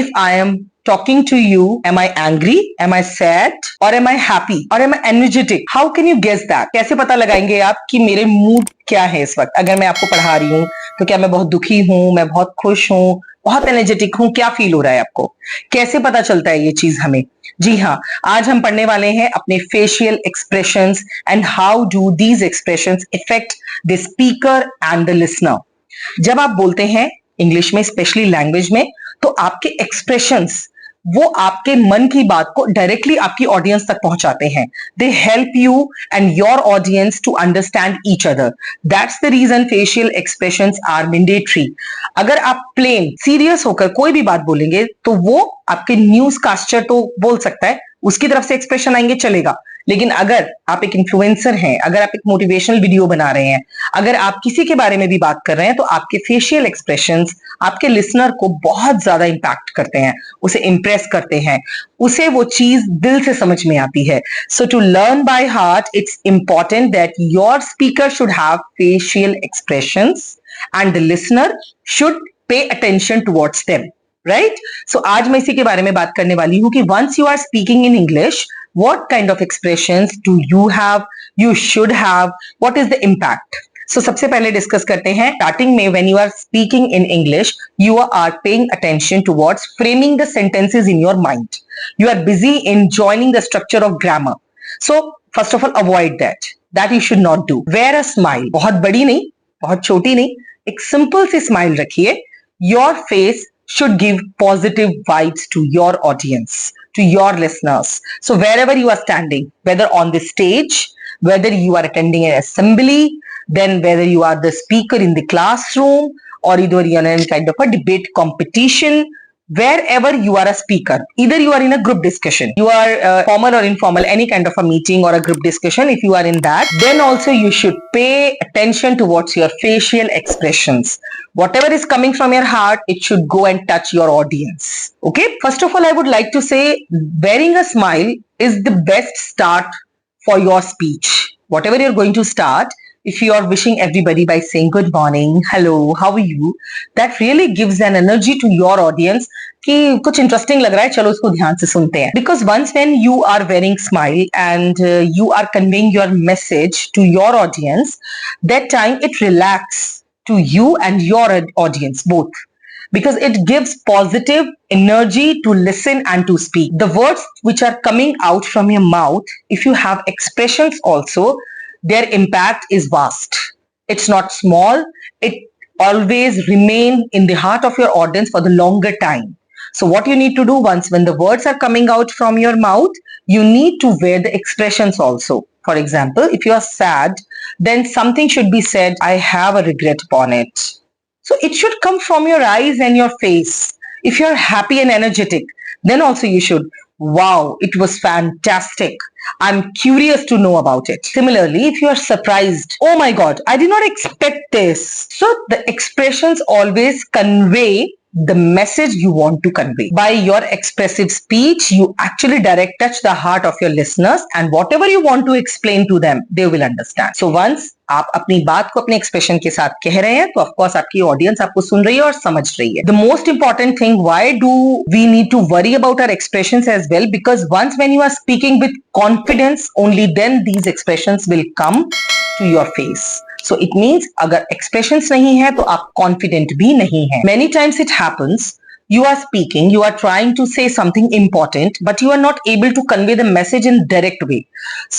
If I am talking to you, am I angry? Am I sad? Or am I happy? Or am I energetic? How can you guess that? कैसे पता लगाएंगे आप कि मेरे mood क्या है इस वक्त? अगर मैं आपको पढ़ा रही हूँ तो क्या मैं बहुत दुखी हूँ, मैं बहुत खुश हूँ, बहुत एनर्जेटिक हूँ, क्या फील हो रहा है आपको? कैसे पता चलता है ये चीज हमें? जी हाँ, आज हम पढ़ने वाले हैं अपने facial expressions and how do these expressions effect the speaker and the listener. जब आप बोलते हैं इंग्लिश में, स्पेशली लैंग्वेज में, तो आपके एक्सप्रेशंस वो आपके मन की बात को डायरेक्टली आपकी ऑडियंस तक पहुंचाते हैं। They help you and your audience to understand each other. That's the reason facial expressions are mandatory. अगर आप प्लेन सीरियस होकर कोई भी बात बोलेंगे तो वो आपके न्यूज कास्टर तो बोल सकता है, उसकी तरफ से एक्सप्रेशन आएंगे, चलेगा। लेकिन अगर आप एक इन्फ्लुएंसर हैं, अगर आप एक मोटिवेशनल वीडियो बना रहे हैं, अगर आप किसी के बारे में भी बात कर रहे हैं, तो आपके फेशियल एक्सप्रेशंस आपके लिसनर को बहुत ज्यादा इंपैक्ट करते हैं, उसे इंप्रेस करते हैं, उसे वो चीज दिल से समझ में आती है। So to learn by heart, it's important that your speaker should have facial expressions and the listener should pay attention towards them, right? So आज मैं इसी के बारे में बात करने वाली हूं कि once you are speaking in English, what kind of expressions do you have, you should have, what is the impact? So सबसे पहले डिस्कस करते हैं स्टार्टिंग में, when you are speaking in English, you are paying attention towards framing the sentences in your mind. You are busy in joining the structure of grammar. So first of all, avoid that. That you should not do. Wear a smile. बहुत बड़ी नहीं, बहुत छोटी नहीं, एक simple सी smile रखिए. Your face should give positive vibes to your audience, to your listeners. So wherever you are standing, whether on the stage, whether you are attending an assembly, then whether you are the speaker in the classroom, or either you are in kind of a debate competition, wherever you are a speaker, either you are in a group discussion, you are formal or informal, any kind of a meeting or a group discussion, if you are in that, then also you should pay attention towards your facial expressions. Whatever is coming from your heart, it should go and touch your audience. Okay, first of all, I would like to say wearing a smile is the best start for your speech. Whatever you're going to start, if you are wishing everybody by saying good morning, hello, how are you, that really gives an energy to your audience कि कुछ interesting लग रहा है, चलो इसको ध्यान से सुनते हैं. Because once when you are wearing smile and you are conveying your message to your audience, that time it relax to you and your audience both, because it gives positive energy to listen and to speak. The words which are coming out from your mouth, if you have expressions also, their impact is vast. It's not small. It always remain in the heart of your audience for the longer time. So what you need to do, once when the words are coming out from your mouth, you need to wear the expressions also. For example, if you are sad, then something should be said, I have a regret upon it. So it should come from your eyes and your face. If you're happy and energetic, then also you should, wow, it was fantastic, I'm curious to know about it. Similarly, if you are surprised, oh my God, I did not expect this. So the expressions always convey the message you want to convey. By your expressive speech, you actually direct touch the heart of your listeners, and whatever you want to explain to them, they will understand. So once आप अपनी बात को अपने expression के साथ कह रहे हैं, तो ऑफ कोर्स आपकी ऑडियंस आपको सुन रही है और समझ रही है. The most important thing, why do we need to worry about our expressions as well? Because once when you are speaking with confidence, only then these expressions will come to your face. So it means अगर expressions नहीं है तो आप confident भी नहीं है. Many times it happens, you are speaking, you are trying to say something important, but you are not able to convey the message in direct way.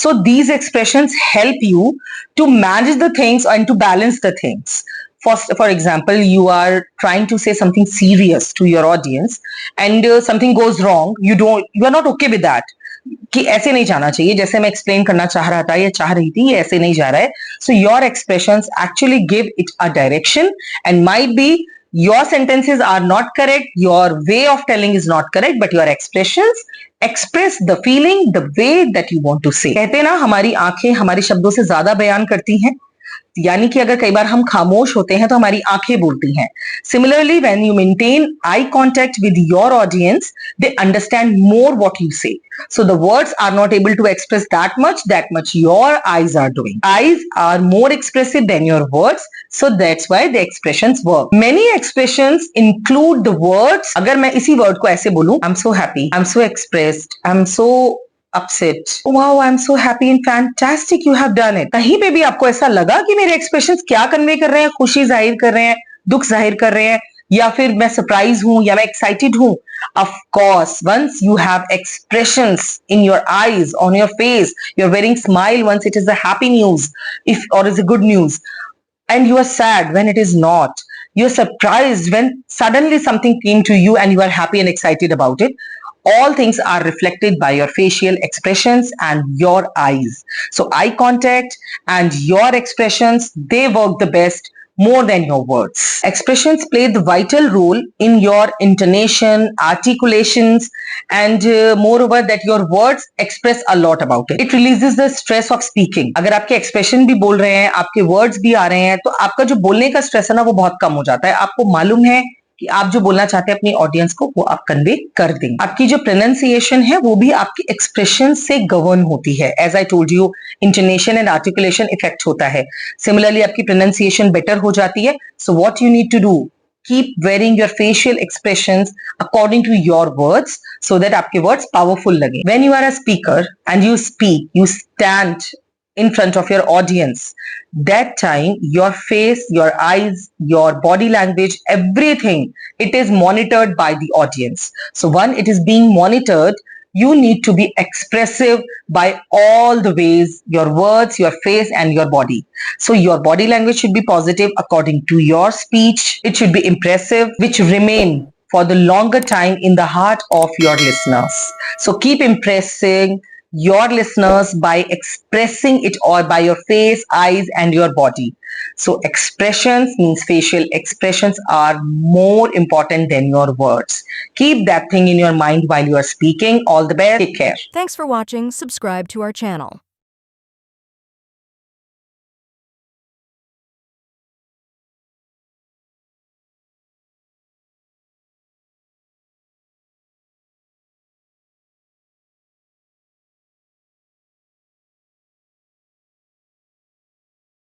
So these expressions help you to manage the things and to balance the things. For example, you are trying to say something serious to your audience and something goes wrong. You are not okay with that. कि ऐसे नहीं जाना चाहिए, जैसे मैं explain करना चाह रहा था या चाह रही थी, ये ऐसे नहीं जा रहा है. So your expressions actually give it a direction, and might be your sentences are not correct, your way of telling is not correct, but your expressions express the feeling, the way that you want to say. कहते हैं ना, हमारी आंखें हमारे शब्दों से ज्यादा बयान करती हैं. यानी कि अगर कई बार हम खामोश होते हैं तो हमारी आंखें बोलती हैं. Similarly, when you maintain eye contact with your audience, they understand more what you say. So the words are not able to express that much your eyes are doing. Eyes are more expressive than your words, so that's why the expressions work. Many expressions include the words. अगर मैं इसी word को ऐसे बोलूं, I'm so happy, I'm so expressed, I'm so upset. Wow, I'm so happy and fantastic you have done it. कहीं पे भी आपको ऐसा लगा कि मेरे expressions क्या कन्वे कर रहे हैं, खुशी जाहिर कर रहे हैं, दुख जाहिर कर रहे हैं, या फिर मैं सरप्राइज हूं या मैं एक्साइटेड हूं? Of course, once you have expressions in your eyes, on your face, you're wearing smile once it is a happy news, if or is a good news, and you are sad when it is not. You're surprised when suddenly something came to you and you are happy and excited about it. All things are reflected by your facial expressions and your eyes. So eye contact and your expressions, they work the best more than your words. Expressions play the vital role in your intonation, articulations, and moreover that your words express a lot about it. It releases the stress of speaking. अगर आपके expression भी बोल रहे हैं, आपके words भी आ रहे हैं, तो आपका जो बोलने का stress है ना, वो बहुत कम हो जाता है. आपको मालूम है कि आप जो बोलना चाहते हैं अपनी ऑडियंस को, वो आप कन्वे कर देंगे. आपकी जो प्रोनाउंसिएशन है वो भी आपकी एक्सप्रेशन से गवर्न होती है. As I told you, intonation and articulation effect होता है. सिमिलरली आपकी प्रोनाउंसिएशन बेटर हो जाती है. So what you need to do, keep wearing your facial expressions according to your words so that आपके words powerful लगे. When you are a speaker and you speak, you stand in front of your audience. That time your face, your eyes, your body language, everything, it is monitored by the audience. So when it is being monitored, you need to be expressive by all the ways, your words, your face and your body. So your body language should be positive according to your speech. It should be impressive, which remain for the longer time in the heart of your listeners. So keep impressing your listeners by expressing it all by your face, eyes and your body. So expressions means facial expressions are more important than your words. Keep that thing in your mind while you are speaking. All the best. Take care. Thanks for watching. Subscribe to our channel.